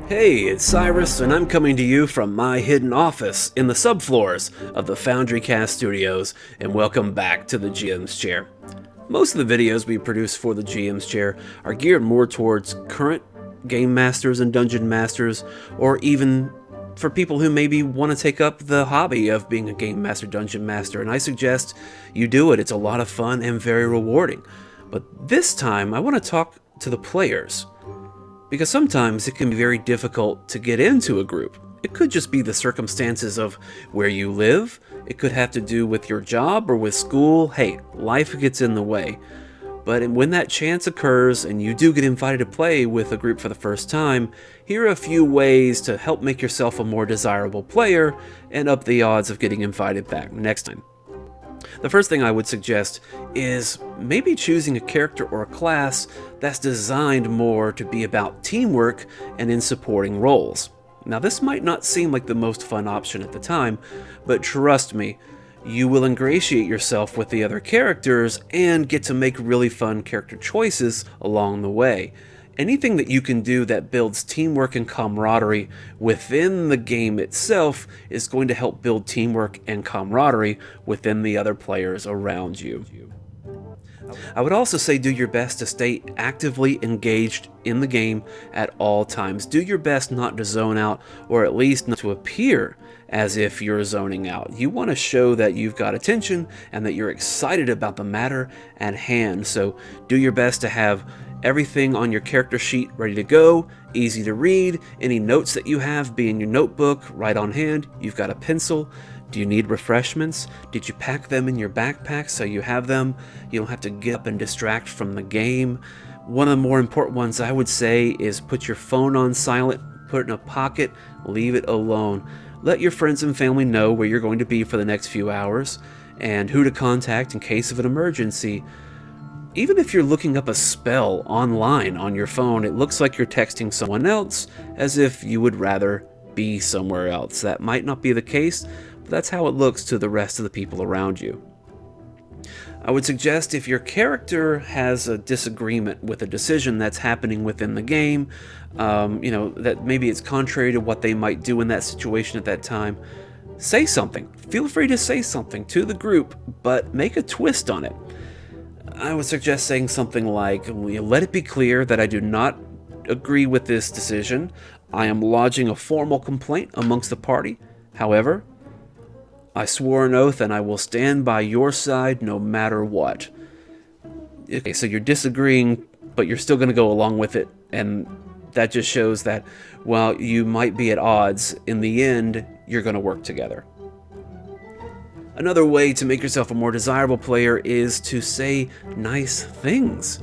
Hey, it's Cyrus, and I'm coming to you from my hidden office in the subfloors of the FoundryCast studios, and welcome back to the GM's Chair. Most of the videos we produce for the GM's Chair are geared more towards current game masters and dungeon masters, or even for people who maybe want to take up the hobby of being a game master, dungeon master, and I suggest you do it. It's a lot of fun and very rewarding. But this time, I want to talk to the players, because sometimes it can be very difficult to get into a group. It could just be the circumstances of where you live. It could have to do with your job or with school. Hey, life gets in the way. But when that chance occurs and you do get invited to play with a group for the first time, here are a few ways to help make yourself a more desirable player and up the odds of getting invited back next time. The first thing I would suggest is maybe choosing a character or a class that's designed more to be about teamwork and in supporting roles. Now, this might not seem like the most fun option at the time, but trust me, you will ingratiate yourself with the other characters and get to make really fun character choices along the way. Anything that you can do that builds teamwork and camaraderie within the game itself is going to help build teamwork and camaraderie within the other players around you. I would also say do your best to stay actively engaged in the game at all times. Do your best not to zone out, or at least not to appear as if you're zoning out. You want to show that you've got attention and that you're excited about the matter at hand. So do your best to have everything on your character sheet ready to go, easy to read. Any notes that you have be in your notebook, right on hand. You've got a pencil. Do you need refreshments? Did you pack them in your backpack so you have them? You don't have to get up and distract from the game. One of the more important ones I would say is put your phone on silent, put it in a pocket, leave it alone. Let your friends and family know where you're going to be for the next few hours and who to contact in case of an emergency. Even if you're looking up a spell online on your phone, it looks like you're texting someone else as if you would rather be somewhere else. That might not be the case, but that's how it looks to the rest of the people around you. I would suggest if your character has a disagreement with a decision that's happening within the game, that maybe it's contrary to what they might do in that situation at that time, say something. Feel free to say something to the group, but make a twist on it. I would suggest saying something like, let it be clear that I do not agree with this decision. I am lodging a formal complaint amongst the party. However, I swore an oath and I will stand by your side no matter what. Okay, so you're disagreeing, but you're still going to go along with it. And that just shows that while you might be at odds, in the end, you're going to work together. Another way to make yourself a more desirable player is to say nice things,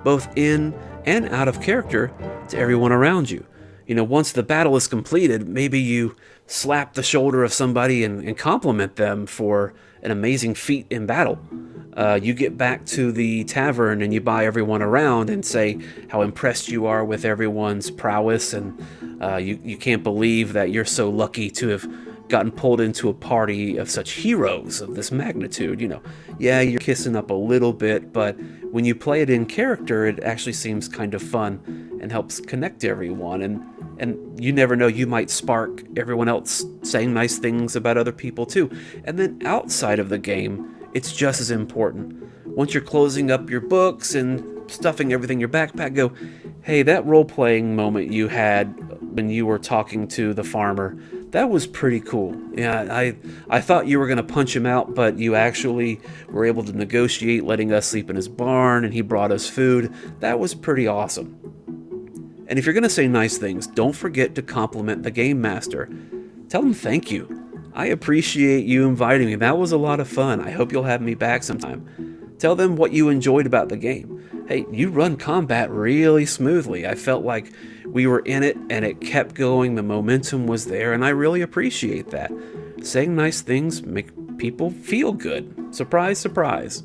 both in and out of character, to everyone around you. Once the battle is completed, maybe you slap the shoulder of somebody and compliment them for an amazing feat in battle. You get back to the tavern and you buy everyone around and say how impressed you are with everyone's prowess, and you can't believe that you're so lucky to have gotten pulled into a party of such heroes of this magnitude. Yeah, you're kissing up a little bit, but when you play it in character, it actually seems kind of fun and helps connect everyone. And you never know, you might spark everyone else saying nice things about other people too. And then outside of the game, it's just as important. Once you're closing up your books and stuffing everything in your backpack, go, hey, that role-playing moment you had when you were talking to the farmer, that was pretty cool. Yeah, I thought you were going to punch him out, but you actually were able to negotiate letting us sleep in his barn, and he brought us food. That was pretty awesome. And if you're going to say nice things, don't forget to compliment the game master. Tell him thank you. I appreciate you inviting me. That was a lot of fun. I hope you'll have me back sometime. Tell them what you enjoyed about the game. Hey, you run combat really smoothly. I felt like we were in it and it kept going. The momentum was there, and I really appreciate that. Saying nice things make people feel good. Surprise, surprise.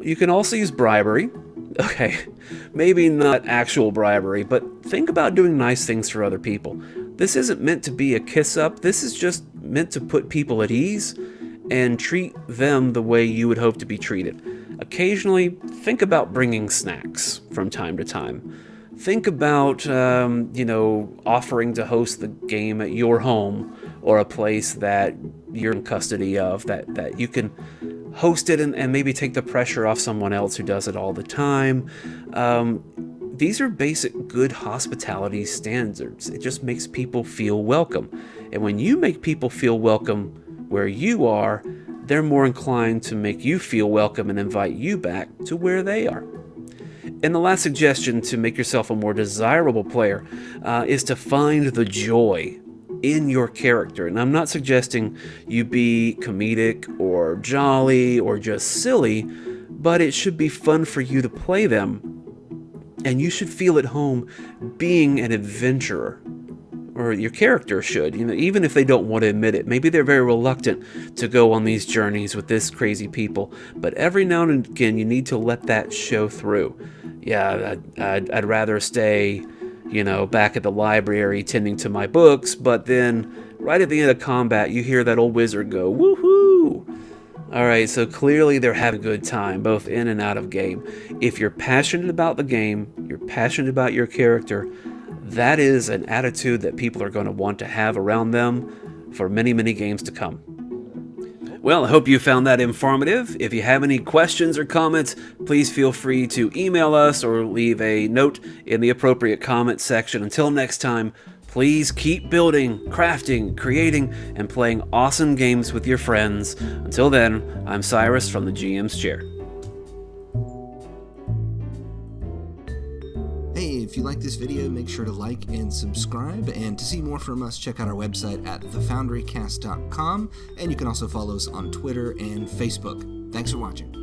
You can also use bribery. Okay, maybe not actual bribery, but think about doing nice things for other people. This isn't meant to be a kiss-up. This is just meant to put people at ease and treat them the way you would hope to be treated. Occasionally, think about bringing snacks from time to time. think about, offering to host the game at your home or a place that you're in custody of, that you can host it and maybe take the pressure off someone else who does it all the time. These are basic good hospitality standards. It just makes people feel welcome. And when you make people feel welcome where you are, they're more inclined to make you feel welcome and invite you back to where they are. And the last suggestion to make yourself a more desirable player is to find the joy in your character. And I'm not suggesting you be comedic or jolly or just silly, but it should be fun for you to play them. And you should feel at home being an adventurer, or your character should, even if they don't want to admit it. Maybe they're very reluctant to go on these journeys with this crazy people, but every now and again you need to let that show through. Yeah, I'd rather stay, back at the library tending to my books, but then right at the end of combat you hear that old wizard go, woohoo! Alright, so clearly they're having a good time, both in and out of game. If you're passionate about the game, you're passionate about your character, that is an attitude that people are going to want to have around them for many, many games to come. Well, I hope you found that informative. If you have any questions or comments, please feel free to email us or leave a note in the appropriate comment section. Until next time, please keep building, crafting, creating, and playing awesome games with your friends. Until then, I'm Cyrus from the GM's Chair. Hey, if you like this video, make sure to like and subscribe, and to see more from us, check out our website at thefoundrycast.com, and you can also follow us on Twitter and Facebook. Thanks for watching.